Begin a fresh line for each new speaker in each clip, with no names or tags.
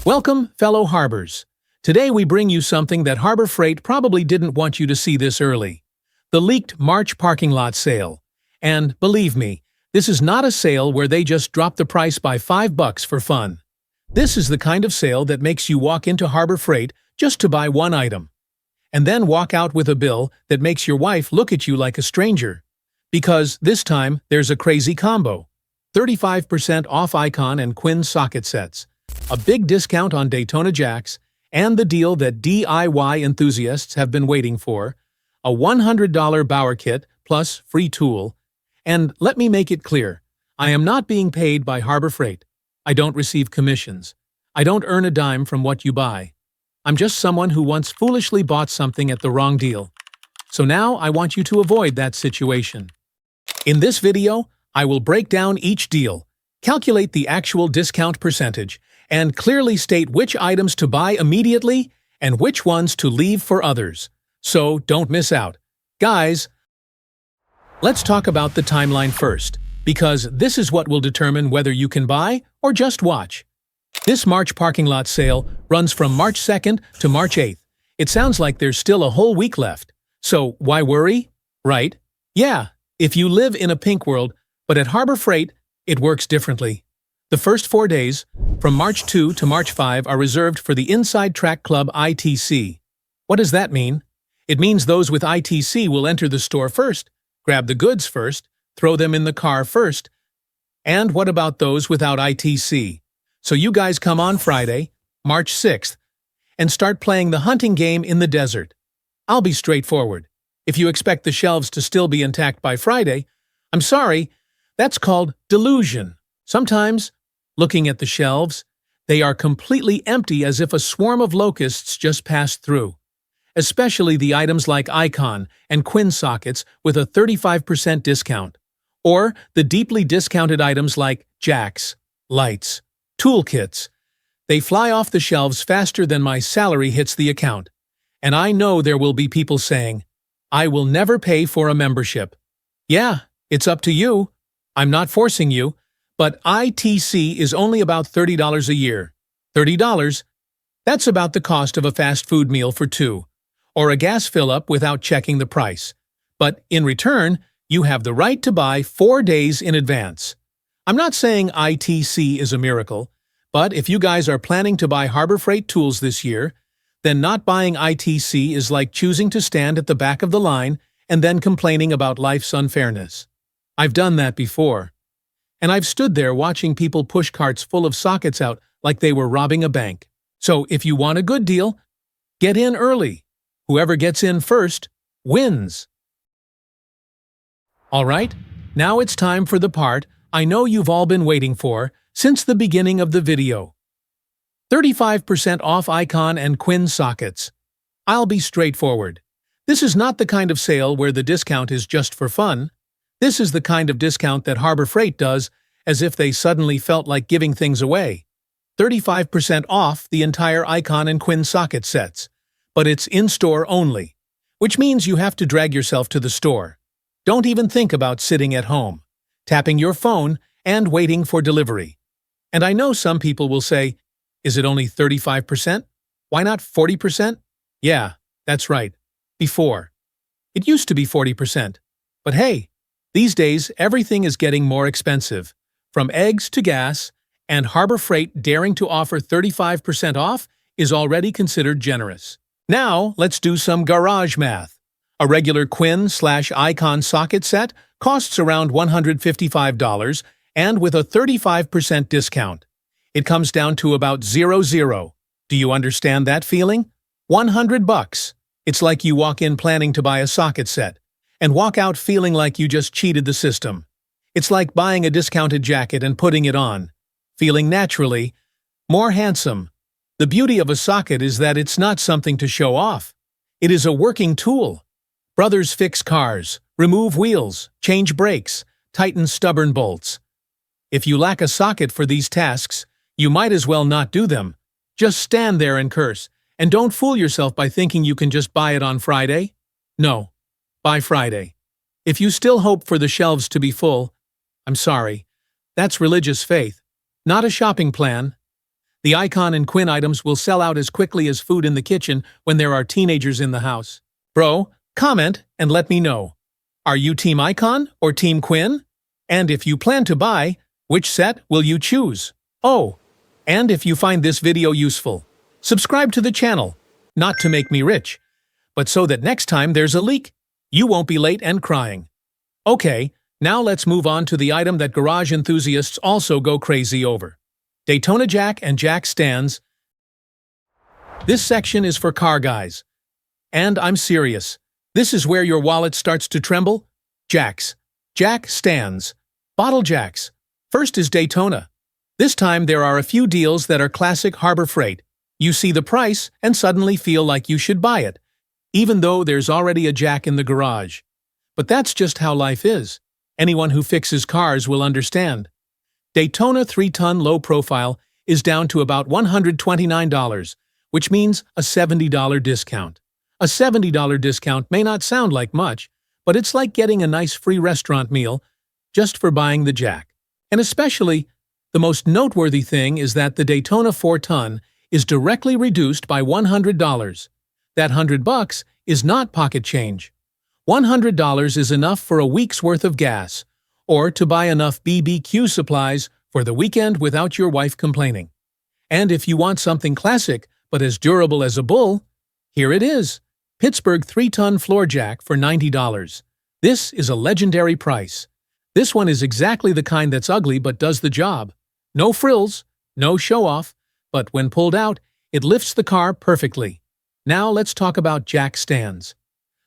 Welcome, fellow harbors. Today we bring you something that Harbor Freight probably didn't want you to see this early. The leaked March parking lot sale. And, believe me, this is not a sale where they just drop the price by $5 for fun. This is the kind of sale that makes you walk into Harbor Freight just to buy one item. And then walk out with a bill that makes your wife look at you like a stranger. Because, this time, there's a crazy combo. 35% off Icon and Quinn socket sets, a big discount on Daytona jacks, and the deal that DIY enthusiasts have been waiting for, a $100 Bauer kit plus free tool. And let me make it clear, I am not being paid by Harbor Freight. I don't receive commissions. I don't earn a dime from what you buy. I'm just someone who once foolishly bought something at the wrong deal. So now I want you to avoid that situation. In this video, I will break down each deal, calculate the actual discount percentage, and clearly state which items to buy immediately and which ones to leave for others. So don't miss out. Guys, let's talk about the timeline first, because this is what will determine whether you can buy or just watch. This March parking lot sale runs from March 2nd to March 8th. It sounds like there's still a whole week left. So why worry? Right? Yeah, if you live in a pink world, but at Harbor Freight, it works differently. The first 4 days, from March 2 to March 5, are reserved for the Inside Track Club ITC. What does that mean? It means those with ITC will enter the store first, grab the goods first, throw them in the car first. And what about those without ITC? So you guys come on Friday, March 6th, and start playing the hunting game in the desert. I'll be straightforward. If you expect the shelves to still be intact by Friday, I'm sorry, that's called delusion. Sometimes, looking at the shelves, they are completely empty as if a swarm of locusts just passed through. Especially the items like Icon and Quinn sockets with a 35% discount. Or the deeply discounted items like jacks, lights, toolkits. They fly off the shelves faster than my salary hits the account. And I know there will be people saying, I will never pay for a membership. Yeah, it's up to you. I'm not forcing you, but ITC is only about $30 a year. $30? That's about the cost of a fast food meal for two, or a gas fill-up without checking the price. But in return, you have the right to buy 4 days in advance. I'm not saying ITC is a miracle, but if you guys are planning to buy Harbor Freight tools this year, then not buying ITC is like choosing to stand at the back of the line and then complaining about life's unfairness. I've done that before. And I've stood there watching people push carts full of sockets out like they were robbing a bank. So if you want a good deal, get in early. Whoever gets in first wins. Alright, now it's time for the part I know you've all been waiting for since the beginning of the video. 35% off Icon and Quinn sockets. I'll be straightforward. This is not the kind of sale where the discount is just for fun. This is the kind of discount that Harbor Freight does as if they suddenly felt like giving things away. 35% off the entire Icon and Quinn socket sets. But it's in-store only, which means you have to drag yourself to the store. Don't even think about sitting at home, tapping your phone, and waiting for delivery. And I know some people will say, is it only 35%? Why not 40%? Yeah, that's right. Before. It used to be 40%. But hey, these days everything is getting more expensive, from eggs to gas, and Harbor Freight daring to offer 35% off is already considered generous. Now, let's do some garage math. A regular Quinn/Icon socket set costs around $155, and with a 35% discount, it comes down to about $00. Do you understand that feeling? $100. It's like you walk in planning to buy a socket set, and walk out feeling like you just cheated the system. It's like buying a discounted jacket and putting it on, feeling naturally more handsome. The beauty of a socket is that it's not something to show off. It is a working tool. Brothers fix cars, remove wheels, change brakes, tighten stubborn bolts. If you lack a socket for these tasks, you might as well not do them. Just stand there and curse, and don't fool yourself by thinking you can just buy it on Friday. No, buy Friday. If you still hope for the shelves to be full, I'm sorry. That's religious faith, not a shopping plan. The Icon and Quinn items will sell out as quickly as food in the kitchen when there are teenagers in the house. Bro, comment and let me know. Are you Team Icon or Team Quinn? And if you plan to buy, which set will you choose? Oh, and if you find this video useful, subscribe to the channel, not to make me rich, but so that next time there's a leak, you won't be late and crying. Okay, now let's move on to the item that garage enthusiasts also go crazy over. Daytona jack and jack stands. This section is for car guys. And I'm serious. This is where your wallet starts to tremble. Jacks. Jack stands. Bottle jacks. First is Daytona. This time there are a few deals that are classic Harbor Freight. You see the price and suddenly feel like you should buy it, even though there's already a jack in the garage. But that's just how life is. Anyone who fixes cars will understand. Daytona 3-ton low profile is down to about $129, which means a $70 discount. A $70 discount may not sound like much, but it's like getting a nice free restaurant meal just for buying the jack. And especially, the most noteworthy thing is that the Daytona 4-ton is directly reduced by $100. That $100 is not pocket change. $100 is enough for a week's worth of gas, or to buy enough BBQ supplies for the weekend without your wife complaining. And if you want something classic but as durable as a bull, here it is. Pittsburgh 3-ton floor jack for $90. This is a legendary price. This one is exactly the kind that's ugly but does the job. No frills, no show-off, but when pulled out, it lifts the car perfectly. Now let's talk about jack stands.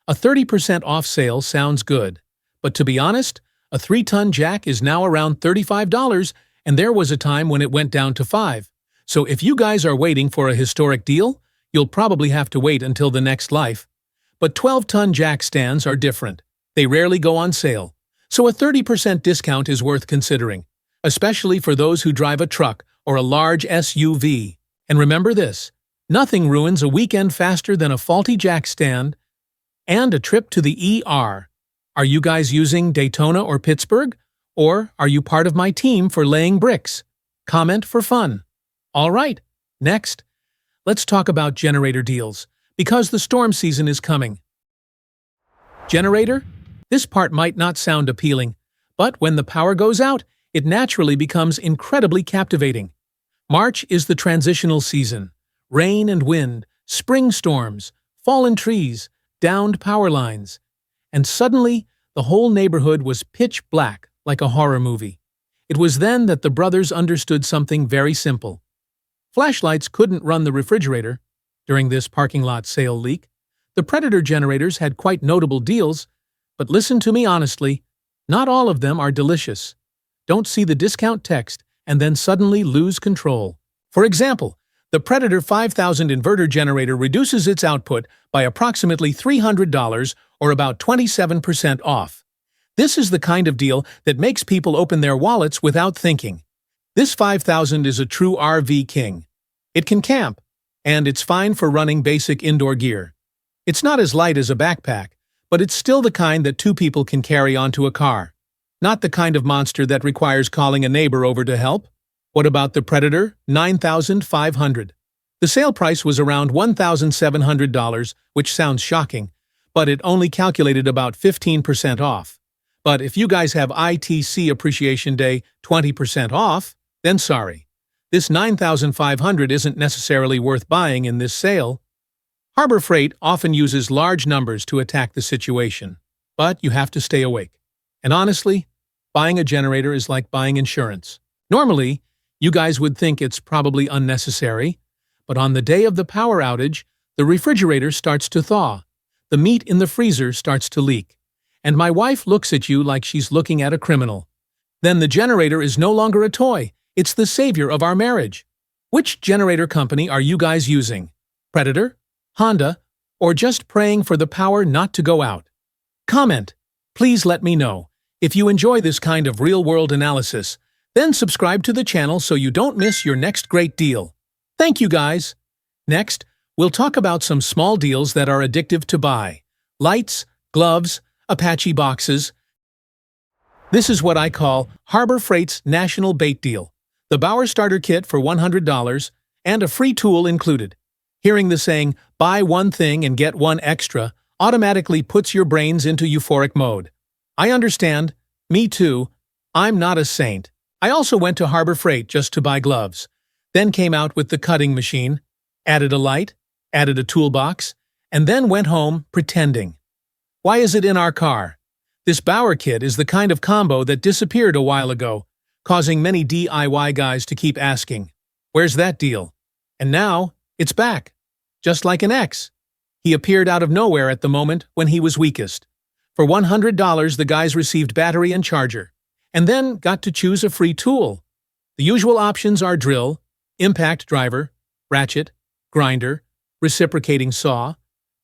A 30% off sale sounds good, but to be honest, a 3-ton jack is now around $35, and there was a time when it went down to $5. So if you guys are waiting for a historic deal, you'll probably have to wait until the next life. But 12-ton jack stands are different. They rarely go on sale. So a 30% discount is worth considering, especially for those who drive a truck or a large SUV. And remember this, nothing ruins a weekend faster than a faulty jack stand and a trip to the ER. Are you guys using Daytona or Pittsburgh? Or are you part of my team for laying bricks? Comment for fun. All right, next, let's talk about generator deals, because the storm season is coming. Generator? This part might not sound appealing, but when the power goes out, it naturally becomes incredibly captivating. March is the transitional season. Rain and wind, spring storms, fallen trees, downed power lines. And suddenly, the whole neighborhood was pitch black, like a horror movie. It was then that the brothers understood something very simple. Flashlights couldn't run the refrigerator. During this parking lot sale leak, the Predator generators had quite notable deals, but listen to me honestly, not all of them are delicious. Don't see the discount text and then suddenly lose control. For example, the Predator 5000 inverter generator reduces its output by approximately $300 or about 27% off. This is the kind of deal that makes people open their wallets without thinking. This 5000 is a true RV king. It can camp, and it's fine for running basic indoor gear. It's not as light as a backpack, but it's still the kind that 2 people can carry onto a car. Not the kind of monster that requires calling a neighbor over to help. What about the Predator 9500? The sale price was around $1,700, which sounds shocking, but it only calculated about 15% off. But if you guys have ITC Appreciation Day 20% off, then sorry. This $9,500 isn't necessarily worth buying in this sale. Harbor Freight often uses large numbers to attack the situation, but you have to stay awake. And honestly, buying a generator is like buying insurance. Normally, you guys would think it's probably unnecessary, but on the day of the power outage, the refrigerator starts to thaw, the meat in the freezer starts to leak, and my wife looks at you like she's looking at a criminal. Then the generator is no longer a toy, it's the savior of our marriage. Which generator company are you guys using? Predator? Honda? Or just praying for the power not to go out? Comment. Please let me know. If you enjoy this kind of real-world analysis, then subscribe to the channel so you don't miss your next great deal. Thank you, guys. Next, we'll talk about some small deals that are addictive to buy. Lights, gloves, Apache boxes. This is what I call Harbor Freight's National Bait Deal. The Bauer Starter Kit for $100, and a free tool included. Hearing the saying, buy one thing and get one extra, automatically puts your brains into euphoric mode. I understand. Me too. I'm not a saint. I also went to Harbor Freight just to buy gloves, then came out with the cutting machine, added a light, added a toolbox, and then went home pretending. Why is it in our car? This Bauer kit is the kind of combo that disappeared a while ago, causing many DIY guys to keep asking, where's that deal? And now, it's back. Just like an ex. He appeared out of nowhere at the moment when he was weakest. For $100, the guys received battery and charger, and then got to choose a free tool. The usual options are drill, impact driver, ratchet, grinder, reciprocating saw.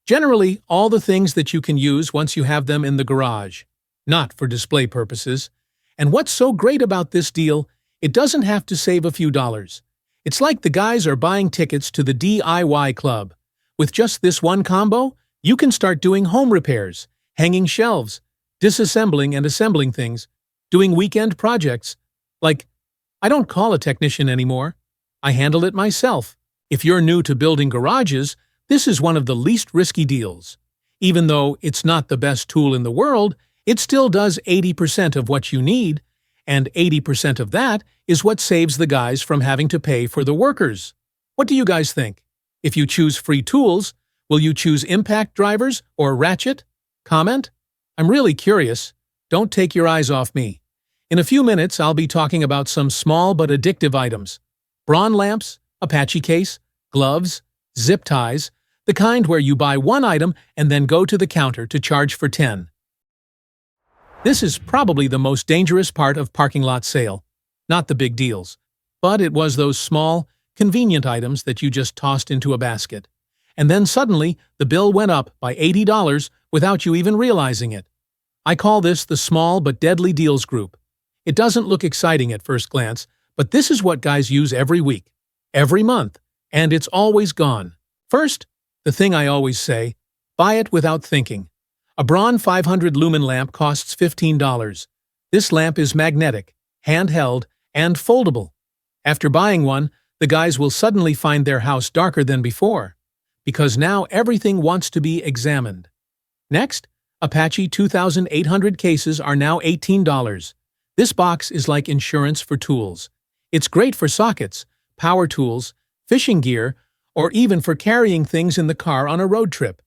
Generally, all the things that you can use once you have them in the garage, not for display purposes. And what's so great about this deal, it doesn't have to save a few dollars. It's like the guys are buying tickets to the DIY club. With just this one combo, you can start doing home repairs, hanging shelves, disassembling and assembling things, doing weekend projects. Like, I don't call a technician anymore. I handle it myself. If you're new to building garages, this is one of the least risky deals. Even though it's not the best tool in the world, it still does 80% of what you need, and 80% of that is what saves the guys from having to pay for the workers. What do you guys think? If you choose free tools, will you choose impact drivers or ratchet? Comment? I'm really curious. Don't take your eyes off me. In a few minutes, I'll be talking about some small but addictive items. Braun lamps, Apache case, gloves, zip ties, the kind where you buy one item and then go to the counter to charge for 10. This is probably the most dangerous part of parking lot sale. Not the big deals, but it was those small, convenient items that you just tossed into a basket. And then suddenly, the bill went up by $80 without you even realizing it. I call this the small but deadly deals group. It doesn't look exciting at first glance, but this is what guys use every week, every month, and it's always gone. First, the thing I always say, buy it without thinking. A Braun 500 lumen lamp costs $15. This lamp is magnetic, handheld, and foldable. After buying one, the guys will suddenly find their house darker than before, because now everything wants to be examined. Next, Apache 2800 cases are now $18. This box is like insurance for tools. It's great for sockets, power tools, fishing gear, or even for carrying things in the car on a road trip.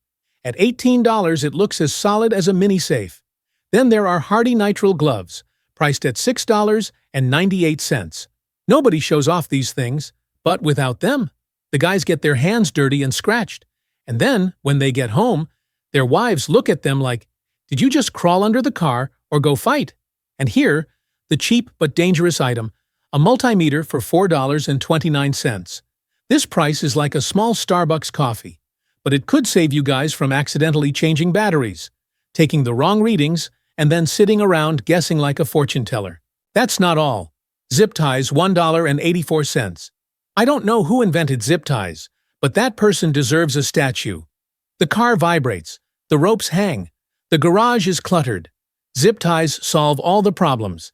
At $18, it looks as solid as a mini safe. Then there are hardy nitrile gloves, priced at $6.98. Nobody shows off these things, but without them, the guys get their hands dirty and scratched. And then, when they get home, their wives look at them like, did you just crawl under the car or go fight? And here, the cheap but dangerous item, a multimeter for $4.29. This price is like a small Starbucks coffee, but it could save you guys from accidentally changing batteries, taking the wrong readings, and then sitting around guessing like a fortune teller. That's not all. Zip ties, $1.84. I don't know who invented zip ties, but that person deserves a statue. The car vibrates, the ropes hang, the garage is cluttered. Zip ties solve all the problems.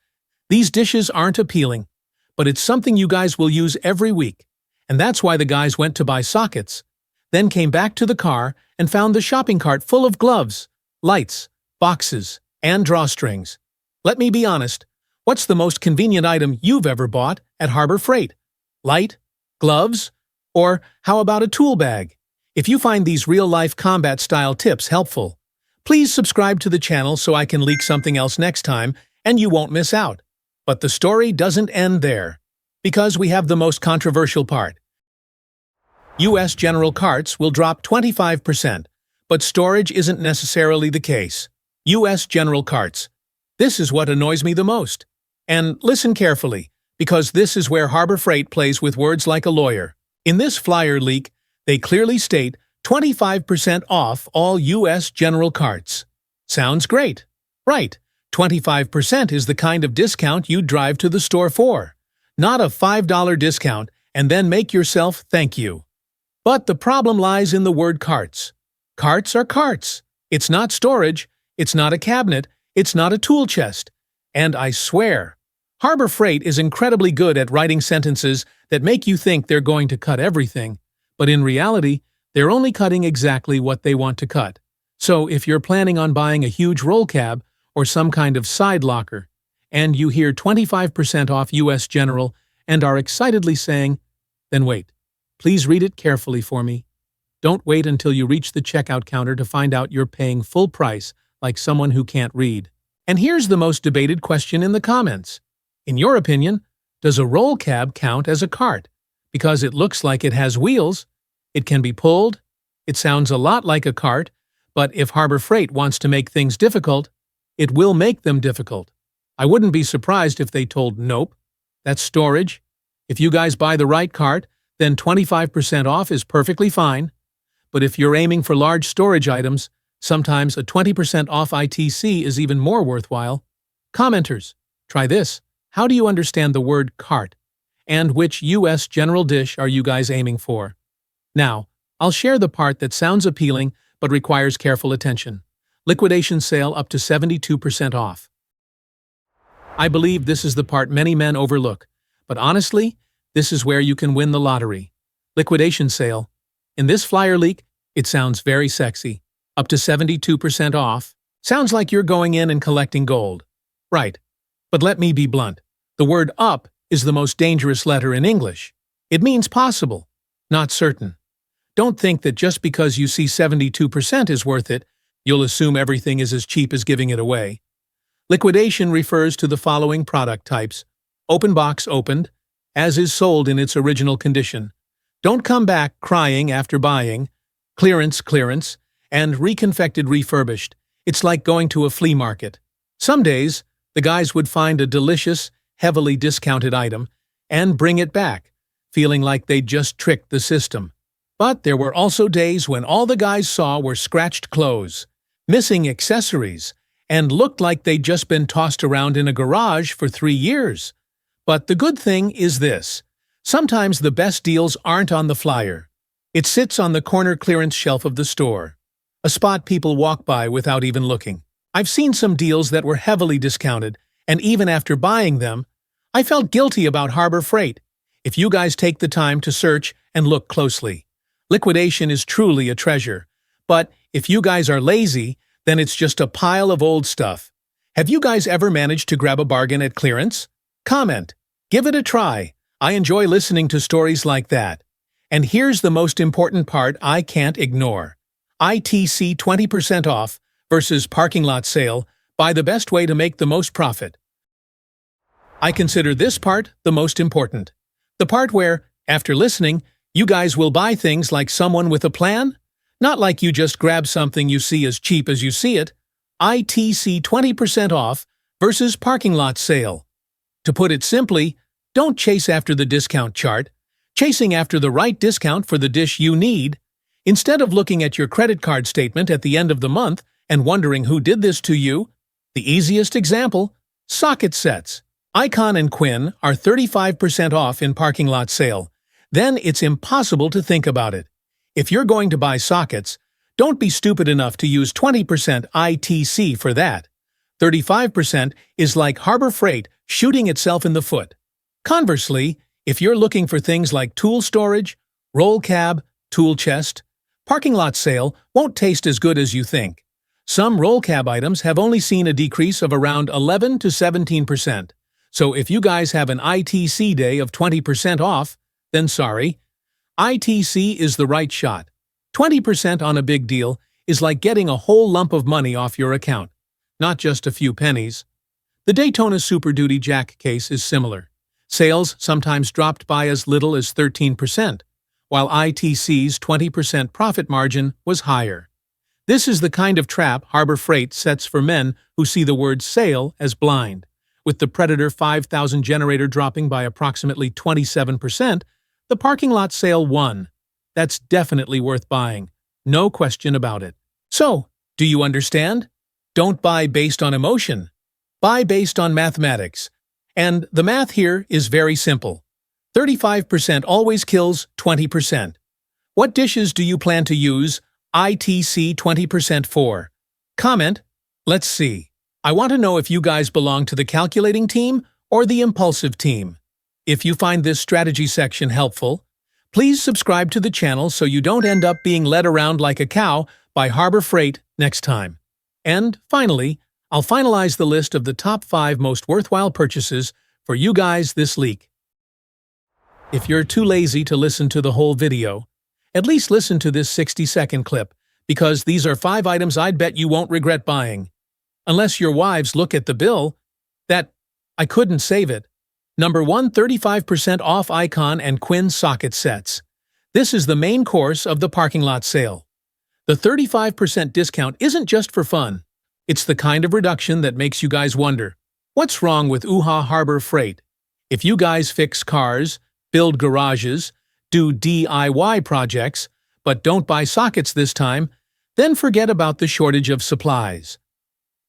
These dishes aren't appealing, but it's something you guys will use every week. And that's why the guys went to buy sockets, then came back to the car and found the shopping cart full of gloves, lights, boxes, and drawstrings. Let me be honest, what's the most convenient item you've ever bought at Harbor Freight? Light? Gloves? Or how about a tool bag? If you find these real-life combat-style tips helpful, please subscribe to the channel so I can leak something else next time and you won't miss out. But the story doesn't end there, because we have the most controversial part. U.S. General carts will drop 25%, but storage isn't necessarily the case. U.S. General carts. This is what annoys me the most. And listen carefully, because this is where Harbor Freight plays with words like a lawyer. In this flyer leak, they clearly state 25% off all U.S. General carts. Sounds great. Right, 25% is the kind of discount you'd drive to the store for. Not a $5 discount and then make yourself thank you. But the problem lies in the word carts. Carts are carts. It's not storage, it's not a cabinet, it's not a tool chest. And I swear, Harbor Freight is incredibly good at writing sentences that make you think they're going to cut everything, but in reality, they're only cutting exactly what they want to cut. So if you're planning on buying a huge roll cab or some kind of side locker, and you hear 25% off US General and are excitedly saying, then wait. Please read it carefully for me. Don't wait until you reach the checkout counter to find out you're paying full price like someone who can't read. And here's the most debated question in the comments. In your opinion, does a roll cab count as a cart? Because it looks like it has wheels, it can be pulled, it sounds a lot like a cart, but if Harbor Freight wants to make things difficult, it will make them difficult. I wouldn't be surprised if they told nope, that's storage. If you guys buy the right cart, then 25% off is perfectly fine. But if you're aiming for large storage items, sometimes a 20% off ITC is even more worthwhile. Commenters, try this. How do you understand the word cart? And which US General dish are you guys aiming for? Now, I'll share the part that sounds appealing but requires careful attention. Liquidation sale up to 72% off. I believe this is the part many men overlook, but honestly, this is where you can win the lottery. Liquidation sale. In this flyer leak, it sounds very sexy. Up to 72% off. Sounds like you're going in and collecting gold. Right. But let me be blunt. The word up is the most dangerous letter in English. It means possible, not certain. Don't think that just because you see 72% is worth it, you'll assume everything is as cheap as giving it away. Liquidation refers to the following product types. Open box opened, as is sold in its original condition. Don't come back crying after buying. Clearance, and reconfected refurbished. It's like going to a flea market. Some days, the guys would find a delicious, heavily discounted item and bring it back, feeling like they'd just tricked the system. But there were also days when all the guys saw were scratched clothes, missing accessories, and looked like they'd just been tossed around in a garage for 3 years. But the good thing is this. Sometimes the best deals aren't on the flyer. It sits on the corner clearance shelf of the store, a spot people walk by without even looking. I've seen some deals that were heavily discounted, and even after buying them, I felt guilty about Harbor Freight. If you guys take the time to search and look closely, liquidation is truly a treasure. But if you guys are lazy, then it's just a pile of old stuff. Have you guys ever managed to grab a bargain at clearance? Comment. Give it a try. I enjoy listening to stories like that. And here's the most important part I can't ignore. ITC 20% off versus parking lot sale. Buy the best way to make the most profit. I consider this part the most important. The part where, after listening, you guys will buy things like someone with a plan? Not like you just grab something you see as cheap as you see it. ITC 20% off versus parking lot sale. To put it simply, don't chase after the discount chart. Chasing after the right discount for the dish you need. Instead of looking at your credit card statement at the end of the month and wondering who did this to you, the easiest example, socket sets. Icon and Quinn are 35% off in parking lot sale. Then it's impossible to think about it. If you're going to buy sockets, don't be stupid enough to use 20% ITC for that. 35% is like Harbor Freight shooting itself in the foot. Conversely, if you're looking for things like tool storage, roll cab, tool chest, parking lot sale won't taste as good as you think. Some roll cab items have only seen a decrease of around 11 to 17%. So if you guys have an ITC day of 20% off, then sorry. ITC is the right shot. 20% on a big deal is like getting a whole lump of money off your account, not just a few pennies. The Daytona Super Duty Jack case is similar. Sales sometimes dropped by as little as 13%, while ITC's 20% profit margin was higher. This is the kind of trap Harbor Freight sets for men who see the word sale as blind. With the Predator 5000 generator dropping by approximately 27%, the parking lot sale won. That's definitely worth buying. No question about it. So, do you understand? Don't buy based on emotion. Buy based on mathematics. And the math here is very simple. 35% always kills 20%. What dishes do you plan to use ITC 20% for? Comment. Let's see. I want to know if you guys belong to the calculating team or the impulsive team. If you find this strategy section helpful, please subscribe to the channel so you don't end up being led around like a cow by Harbor Freight next time. And finally, I'll finalize the list of the top 5 most worthwhile purchases for you guys this week. If you're too lazy to listen to the whole video, at least listen to this 60-second clip, because these are 5 items I'd bet you won't regret buying. Unless your wives look at the bill, that I couldn't save it. Number 1, 35% off Icon and Quinn socket sets. This is the main course of the parking lot sale. The 35% discount isn't just for fun. It's the kind of reduction that makes you guys wonder, what's wrong with Harbor Freight? If you guys fix cars, build garages, do DIY projects, but don't buy sockets this time, then forget about the shortage of supplies.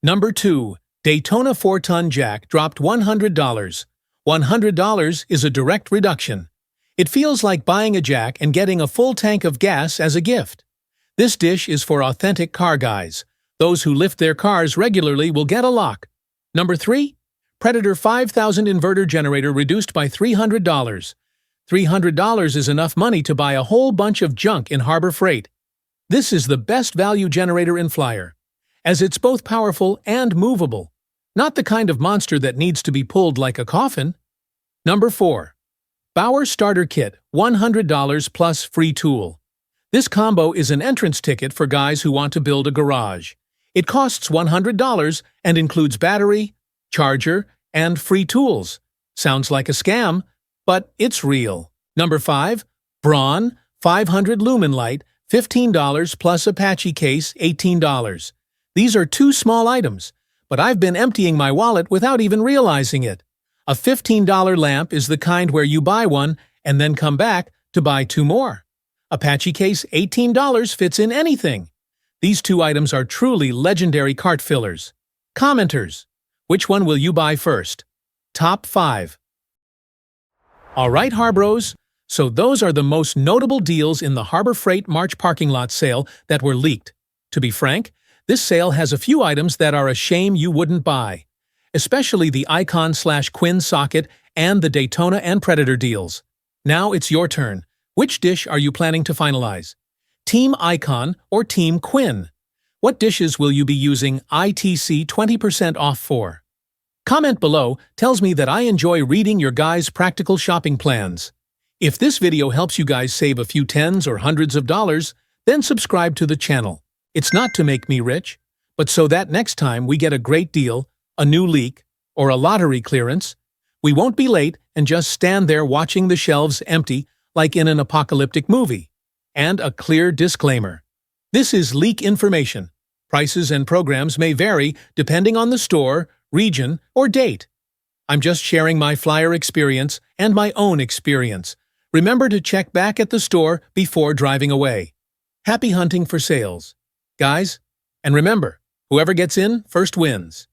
Number 2, Daytona 4-ton jack dropped $100. $100 is a direct reduction. It feels like buying a jack and getting a full tank of gas as a gift. This dish is for authentic car guys. Those who lift their cars regularly will get a lock. Number 3, Predator 5000 inverter generator reduced by $300. $300 is enough money to buy a whole bunch of junk in Harbor Freight. This is the best value generator in Flyer, as it's both powerful and movable. Not the kind of monster that needs to be pulled like a coffin. Number 4, Bauer Starter Kit, $100 plus free tool. This combo is an entrance ticket for guys who want to build a garage. It costs $100 and includes battery, charger, and free tools. Sounds like a scam, but it's real. Number 5, Braun 500 Lumen Light, $15 plus Apache case, $18. These are 2 small items, but I've been emptying my wallet without even realizing it. A $15 lamp is the kind where you buy one and then come back to buy 2 more. Apache case, $18 fits in anything. These 2 items are truly legendary cart fillers. Commenters, which one will you buy first? Top 5. Alright, Harbros, so those are the most notable deals in the Harbor Freight March parking lot sale that were leaked. To be frank, this sale has a few items that are a shame you wouldn't buy, especially the Icon/Quinn socket and the Daytona and Predator deals. Now it's your turn. Which dish are you planning to finalize? Team Icon or Team Quinn? What dishes will you be using ITC 20% off for? Comment below tells me that I enjoy reading your guys' practical shopping plans. If this video helps you guys save a few tens or hundreds of dollars, then subscribe to the channel. It's not to make me rich, but so that next time we get a great deal, a new leak, or a lottery clearance, we won't be late and just stand there watching the shelves empty like in an apocalyptic movie. And a clear disclaimer. This is leak information. Prices and programs may vary depending on the store, region, or date. I'm just sharing my Flyer experience and my own experience. Remember to check back at the store before driving away. Happy hunting for sales, guys. And remember, whoever gets in first wins.